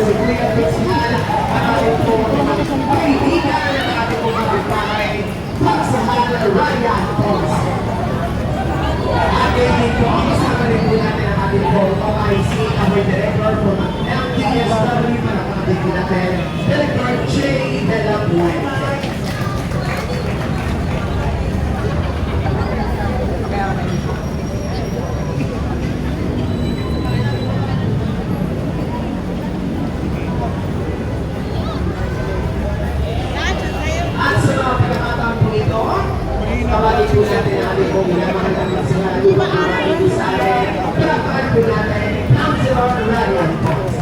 Sulikan Bisman, ang ating po kaibigan, ang ating po kapitbahay, Pagsahan Ryan Ponce. At ngayon po, kasama rin po natin ang ating po OIC, our director po ng MTSW, palakapit po natin, Director J. De La Puente. At sa mga pagkakataon po ito, tawagin po natin ang ating pong minamahal na sila at ipag-aral po sa atin. Palakpakan po natin, Councilor Ryan Ponce.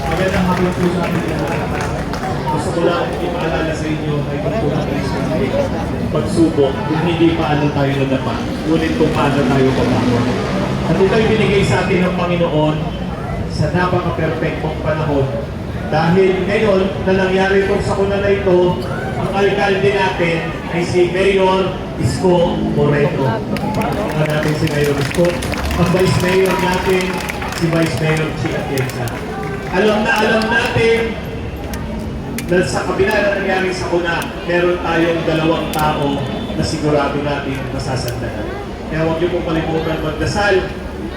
Magandang hapon po sa ating lahat. Gusto ko lang ipaalala sa inyo ay ito natin sa pagsubok kung hindi paano tayo nadapa, ngunit kung paano tayo pagkakot. At ito'y binigay sa atin ng Panginoon sa napaka-perfectong panahon. Dahil ngayon na nangyari itong sakuna na ito, ang alkalde natin ay si Mayor Isko Moreno. Ang natin si Mayor Isko. Ang Vice Mayor natin, si Vice Mayor Chi Atienza. Alam natin na sa kabila na nangyari sakuna, meron tayong dalawang tao na sigurado natin masasandalan. Kaya huwag niyo pong kalimutan magdasal,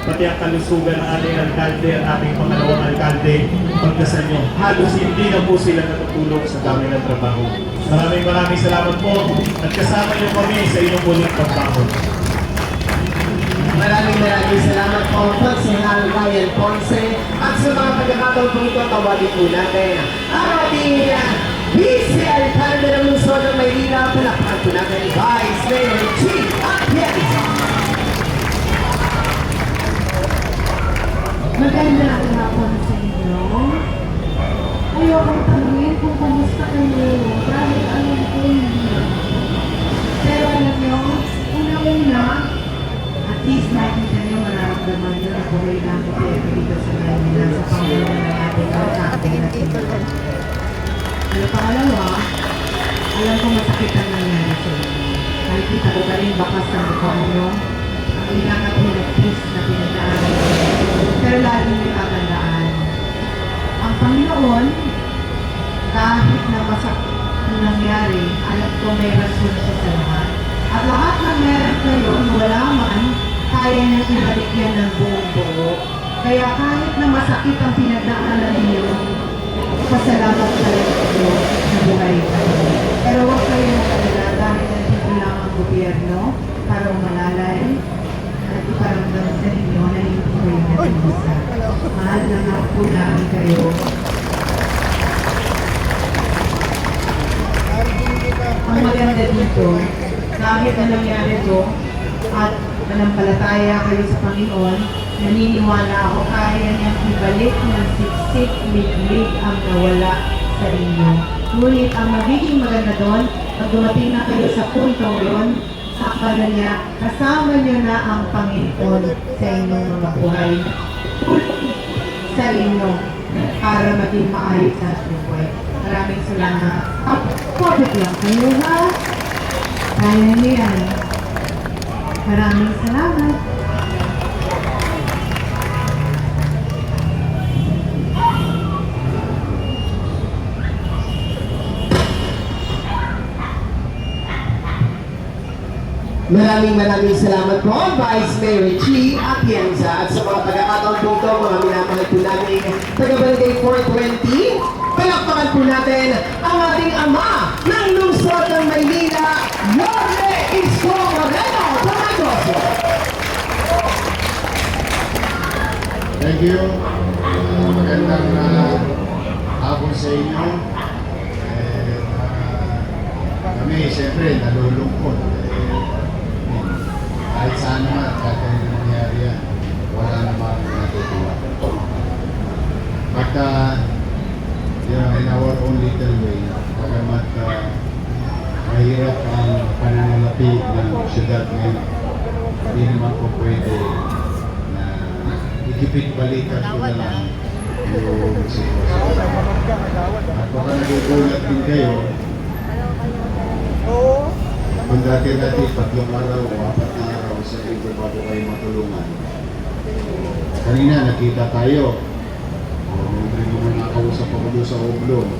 pati ang kalusugan ng ating alkalde at ating pangalawang alkalde, magdasal nyo. Halos hindi na po sila natutulog sa dami ng trabaho. Maraming salamat po at kasama nyo kami sa inyong muling pagbangon. Maraming salamat po, Pagsahan Ryan Ponce. At sa mga pagkakataon po ito, tawagin po natin ang ating Vice Alcalde ng Lungsod ng Maynila. Palakpakan po natin, Vice Mayor Chi Atienza. Magandang hapon sa inyo. Ayokong tanungin kung kumusta kayo dahil alam ko hindi. Pero alam nyo, unang-una, at least nakikita nyo mararamdaman nyo na buhay lang kayo dito sa Maynila sa pangunan ng ating alkalde na tinulog. Pero pangalawa, alam ko masakit ang nangyari sa inyo. Nakikita ko ka rin bakas ng mukha nyo, ang ilang at hinagpis na pinagdaanan. Pero lagi may tatandaan. Ang Panginoon, kahit na masakit ang nangyari, alam ko may rason siya sa lahat. At lahat ng meron ngayon, wala man, kaya niyang ibalik yan ng buong buo. Kaya kahit na masakit ang pinagdaanan ninyo, pasalamat kayo sa Diyos na buhay kayo. Pero huwag kayo makalala dahil nandito lang ang gobyerno para umalalay at iparamdam sa inyo na hindi kayo nag-iisa. Mahal na nga po namin kayo. Ang maganda dito, kahit na nangyari ito at nanampalataya kayo sa Panginoon, naniniwala ako kaya niyang ibalik ng siksik liglig ang nawala sa inyo. Ngunit ang magiging maganda doon, pag dumating na kayo sa puntong doon, sakala niya, kasama niyo na ang Panginoon sa inyong mga buhay. Sa inyo, para maging maayos sa buhay. Maraming salamat. Kapit lang kayo ha. Kaya niyo yan. Maraming salamat. Maraming salamat po, Vice Mayor Chi Atienza. At sa mga pagkakataon po ito, mga minamahal po namin, taga-Barangay 420, palakpakan po natin ang ating ama ng Lungsod ng Maynila, Yorme Isko Moreno. Pagkakos! Thank you. Magandang hapon sa inyo. Kami, siyempre, nalulungkot. Kahit saan naman, kahit ano nangyari yan, wala naman natutuwa. But, in our own little way, bagamat mahirap ang pananalapi ng syudad ngayon, hindi naman po pwede na ikipit balikan ko na lang yung sitwasyon. At baka nagugulat din kayo, kung dati-dati 3 araw o 4 araw sa linggo bago kayo matulungan. Kanina nakita tayo, May mga nakausap ako doon sa Oblong.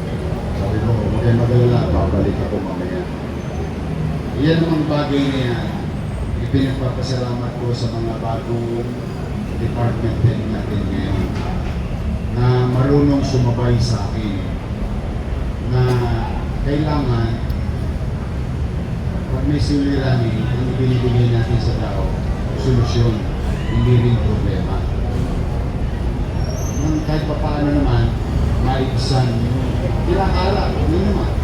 Sabi ko, huwag kayo mag-alala, babalik ako mamaya. Yan ang bagay na yan. Ipinagpapasalamat ko sa mga bagong department head natin ngayon na marunong sumabay sa akin na kailangan pag may suliranin, ang ibinibigay natin sa tao, solusyon, hindi rin problema. Nang kahit pa paano naman, maibsan yung ilang araw, hindi naman,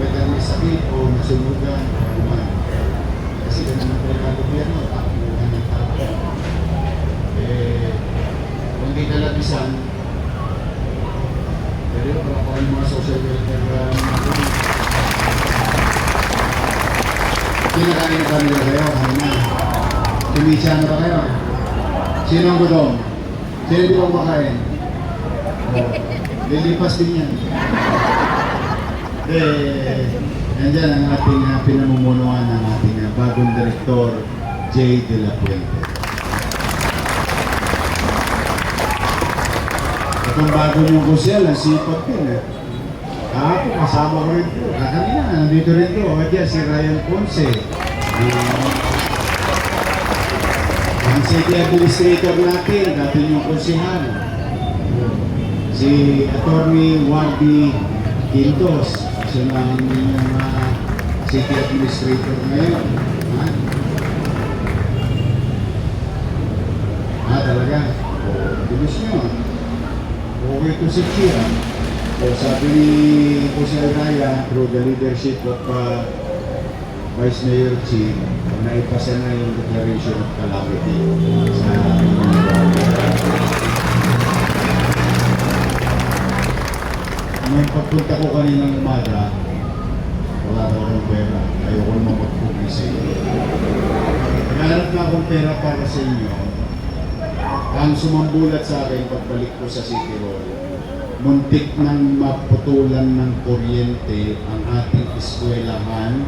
whether may sakit o nasunugan o naman. Kasi ganun ang talaga gobyerno, tapunan ng tao. Kung hindi kalabisan, pwede ba ako yung mga social welfare kinakain na kami na kayo, kanina. Tumisya na ba kayo? Sino ang gutom? Sino di ba makain? Lilipas din yan. Nandyan ang ating pinamumunuan ng ating bagong direktor, Jay De La Puente. Itong bago niyong kusyal, ang sipag din eh. Kahapon, kasama ko rin ito. Kanina, nandito rin ito. O dyan, si Ryan Ponce. Ang city administrator natin, dati yung konsihan. Si Attorney Wardy Quintos. Siya na ang city administrator ngayon. Talaga. Bilis nyo. Okay to si Chia. So, sabi ni Jose Raya, through the leadership of Vice Mayor Chi, naipasa na yung declaration of calamity sa Nung pagpunta ko kaninang umaga, wala daw akong pera. Ayoko naman mag-publicity. Naghanap na akong pera para sa inyo. Ang sumambulat sa akin pagbalik ko sa City Hall, muntik nang maputulan ng kuryente ang ating eskwelahan,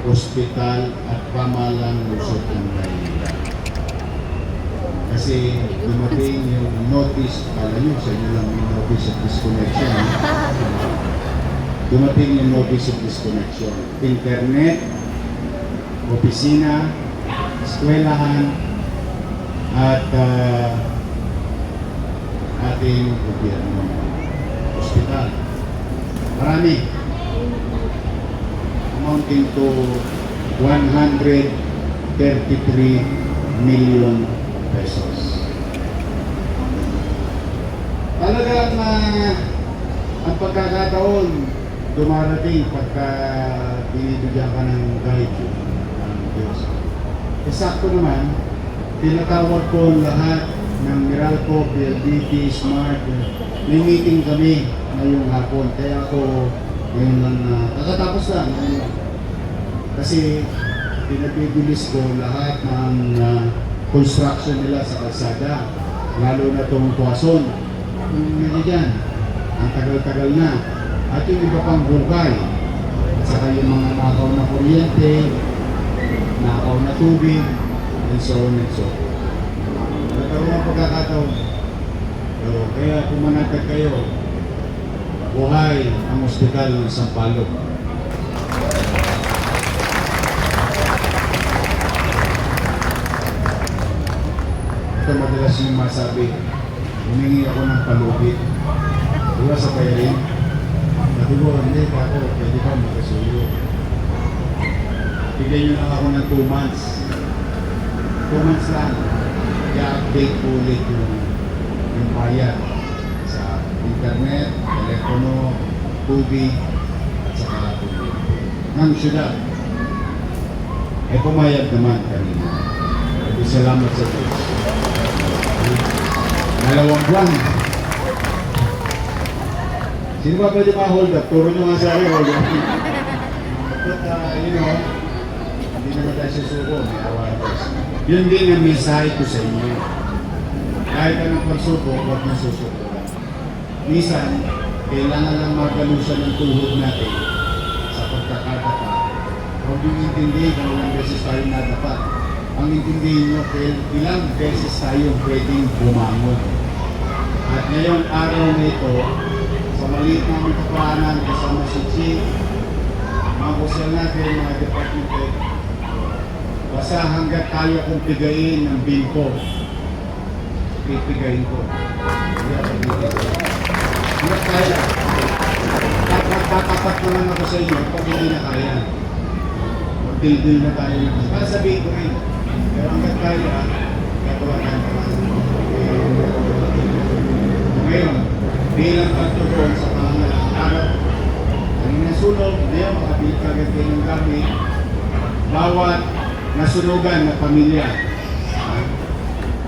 ospital at pamalang lungsod ng Maynila. Kasi dumating yung notice, kala nyo sa inyo lang yung notice of disconnection. Dumating yung notice of disconnection. Internet, opisina, eskwelahan, at ating gobyerno. Hospital. Marami. Amounting to 133 million pesos. Talagang ang pagkakataon dumarating pagka binibigyan ka ng guide ng Diyos. Eksakto naman, tinatawag ko lahat ng Meralco, PLDT, Smart. May meeting kami ngayong hapon. Kaya ako ngayon lang kakatapos lang. Kasi pinabibilis ko lahat ng construction nila sa kalsada. Lalo na itong Quezon. Yung dyan, ang tagal-tagal na. At yung iba pang bukay. At saka yung mga nakaw na kuryente, nakaw na tubig, and so on and so forth. Nagkaroon ng pagkakataon. So, kaya pumanatag kayo, buhay ang ospital ng Sampaloc. Ito madalas yung masabi, humingi ako ng palugit. Diba sa bayarin? Sabi ko, hindi ako, pwede ka makasuyo. Bigyan nyo lang ako ng 2 months. 2 months lang. I-update ko ulit yung bayad sa internet, telepono, tubig, at saka tubig. Ng syudad. Pumayag naman kanina. Salamat sa Diyos. 2 buwan. Sino ba pwede ma-hold up? Turo nyo nga sa akin, hold up. But, hindi naman tayo susuko, may awa na Diyos. Yun din ang mensahe ko sa inyo. Kahit anong pagsuko, huwag nang susuko. Minsan, kailangan lang magalusan ng tuhod natin sa pagkakataka. Huwag yung intindihin kung ilang beses tayo nadapat. Ang intindihin nyo, ilang beses tayo pwedeng bumangon. At ngayong araw na ito, sa maliit na mga kapaanan, kasama si Chief, mga kusal natin, mga department head, basta hanggat kaya kong pigayin ng bingko, pipigayin ko. Hindi ako bibigay. Hanggat kaya, tatapat na lang ako sa inyo pag hindi na kaya. Magdildil na tayo. Para sabihin ko rin, pero hanggat kaya, gagawa tayo parang. Ngayon, bilang pagtugon sa pangalang araw, ang nasunog, ngayon makabili kagad kayo ng gamit, bawat nasunugan na pamilya,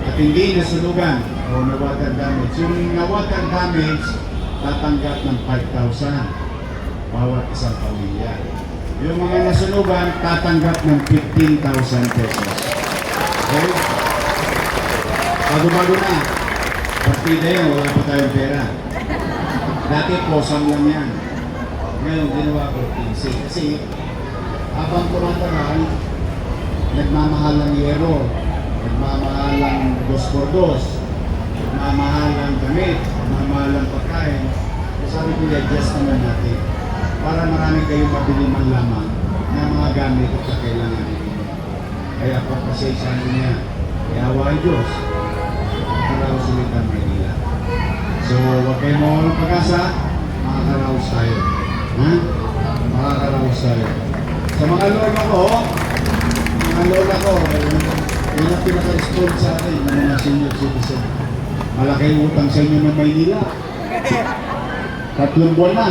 at hindi nasunugan o nawater damage. Yung nawater damage, tatanggap ng 5,000 bawat isang pamilya. Yung mga nasunugan, tatanggap ng 15,000 pesos. Okay? Bago-bago na. Partida yan, wala pa tayong pera. Dati posang lang yan. Ngayon, ginawa ko 15. Kasi habang tumatagal, nagmamahal ng yero, nagmamahal ng 2x2, nagmamahal ng damit, nagmamahal ng pagkain. Sabi ko, i-adjust naman natin para marami kayong mabili man lamang ng mga gamit at kailangan ninyo. Kaya pagpasensyahan niya, iawa ay Diyos para usulitan Manila. So, huwag kayo mawalang pag-asa, makakaraos tayo. Ha? Makakaraos tayo. Sa mga lola ko, yun ang pinaka-install sa atin ng mga senior citizen. Malaking utang sa inyo ng Maynila. 3 buwan na.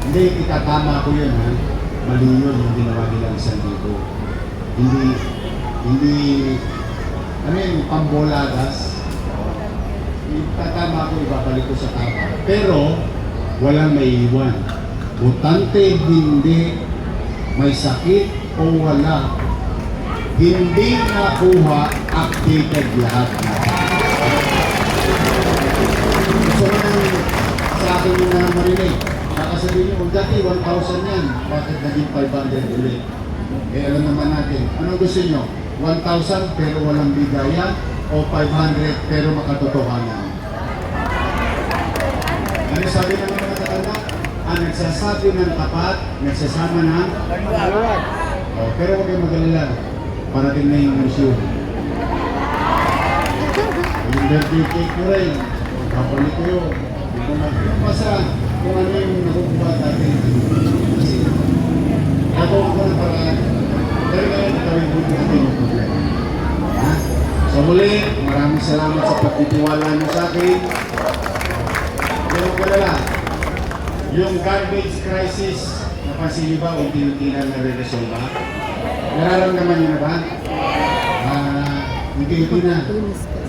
Hindi, itatama ko yun, ha? Mali yun yung ginawa nila 1,000. Hindi, ano yung pambolagas. Itatama ko, ibabalik ko sa tama. Pero, walang maiiwan. Butante, hindi, may sakit o wala. Hindi nakuha, updated lahat. So, sa akin yung marinig, nakasabihin nyo, dati 1,000 yan, bakit naging 500 ulit? Eh, alam naman natin, anong gusto nyo? 1,000 pero walang bigaya o 500 pero makatotohanan? Ano sabi ng mga matatanda? Ang nagsasabi ng tapat, nagsasama ng oh, pero huwag kayong mag-alala. Parating na yung museum. Yung birthday cake mo rin, kapalik ko yun. Basta kung ano yung nakukuha dati. Kasi ako ko na paraan. Pero ngayon, gawin ko natin yung problema. Ha? So muli, maraming salamat sa pagtitiwala nyo sa akin. Pero kalala, yung garbage crisis, napansin niyo ba, unti-unti na nare-resolve ba? Nararamdaman niyo na ba? Unti-unti na.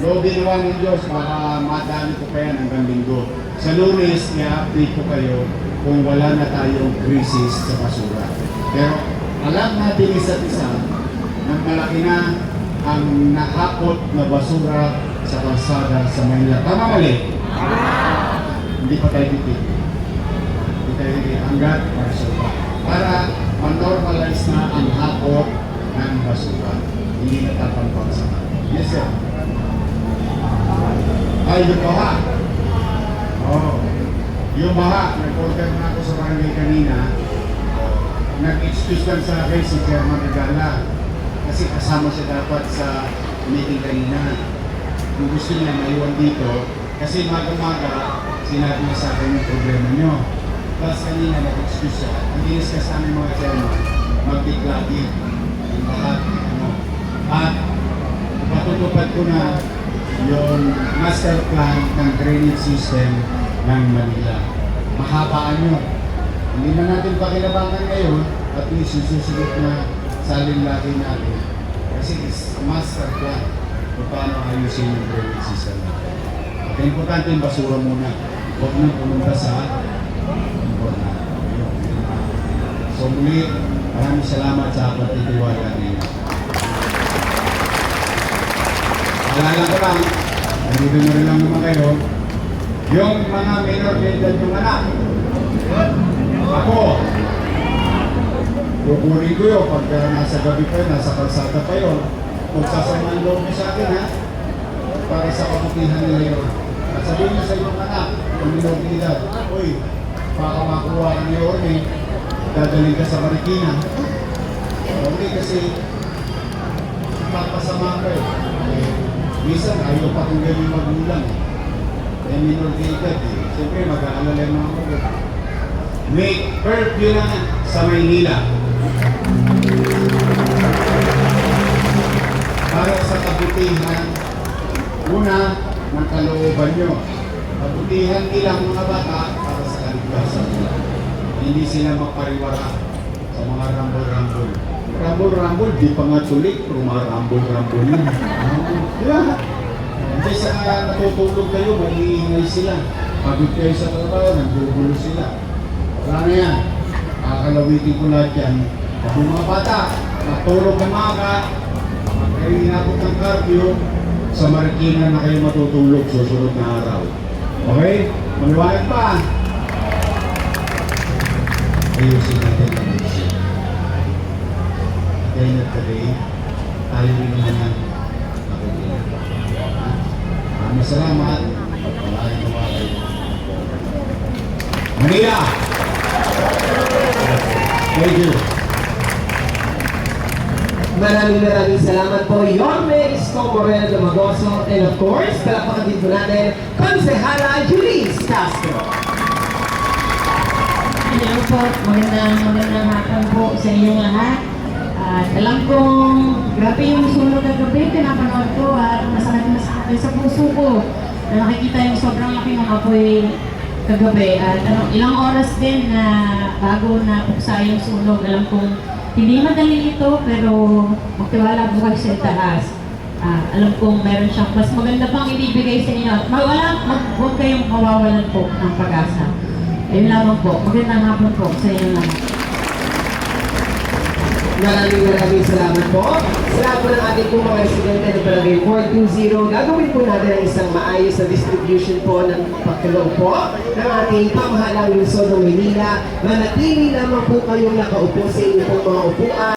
Lord, ginawa ng Diyos, baka madami ko pa yan hanggang linggo. Sa Lunes, i-update ko kayo kung wala na tayong krisis sa basura. Pero alam natin isa't isa na malaki na ang nahakot na basura sa kalsada sa Manila. Tama mali? Hindi pa tayo titig. Hindi tayo titig. Hanggat basura. Para ma-normalize na ang hakot ng basura. Hindi natatampak sa atin. Yes, sir. Ay, yung baha. Oh. Yung baha, nag-order na ako sa barangay kanina. Nag-excuse lang sa akin si Chairman Regala. Kasi kasama siya dapat sa meeting kanina. Kung gusto niya maiwan dito, kasi maga-maga, sinabi niya sa akin yung problema niyo. Tapos kanina nag-excuse siya. Ang dinis ka sa aming mga chairman, mag-declagi. Yung lahat, ano. At patutupad ko na yung master plan ng drainage system ng Manila. Mahabaan nyo. Hindi na natin pakilabangan ngayon at least yung susunod na salinlaki natin. Kasi it's master plan kung paano ayusin yung drainage system. At importante yung basura muna. Huwag nang pumunta sa important. So muli, maraming salamat sa pagtitiwala ninyo. Alala ko lang, nandito na rin lang naman kayo, yung mga minor legal yung anak. Ako, kukunin ko yun pagka nasa gabi pa yun, nasa kalsada pa yun. Kung sasamahan loob mo sa akin, ha? Para sa kabutihan nila yun. At sabihin niyo sa iyong anak, kung minordidad, uy, baka makuha ka ni Orme, dadaling ka sa Marikina. Okay, kasi papasama ka eh. Minsan, ayaw pakinggan yung magulang. Eh, minordidad eh. Siyempre, mag-aalala yung mga magulang. May curfew na sa Maynila. Para sa kabutihan, una, ng kalooban nyo. Kabutihan nilang mga bata para sa kaligtasan nila. Hindi sila mapariwara sa mga rambol-rambol. Rambol-rambol, di pa nga tulik, pero mga rambol-rambol yun. Diba? Hindi sa natutulog kayo, mag-iingay sila. Pagod kayo sa trabaho, nagbubulo sila. Wala na yan. Kakalawitin ko lahat yan. At yung mga bata, natulog ng maaga, kayo inabot ng cardio, sa Marikina na kayo matutulog susunod na araw. Okay? Maliwanag pa. Ayusin natin ang mission. At the end of the day, tayo rin naman ang nakulinan. Maraming salamat. Pagpalain ko kayo. Manila! Thank you. Maraming salamat po, Yorme Isko Morel Domagoso, and of course, palakpakan din po natin, Konsehala Juliz Castro. Hello po, magandang hapon po sa inyong lahat. At alam kong grabe yung sunog kagabi, pinapanood ko at masakit sa puso ko na nakikita yung sobrang laki ng apoy kagabi. At ilang oras din na bago na puksa yung sunog. Alam kong hindi madali ito, pero magtiwala po kayo sa taas. Alam kong meron siyang mas maganda pang ibibigay sa inyo. At huwag kayong mawawalan po ng pag-asa. Ayun lamang po. Magandang hapon po sa inyo lahat. Maraming salamat po. Sa lahat po ng ating po mga residente ng Barangay 420, gagawin po natin ang isang maayos na distribution po ng pagkalaw po ng ating pamahalang lungsod ng Maynila. Manatili lamang po kayong nakaupo sa inyong mga upuan.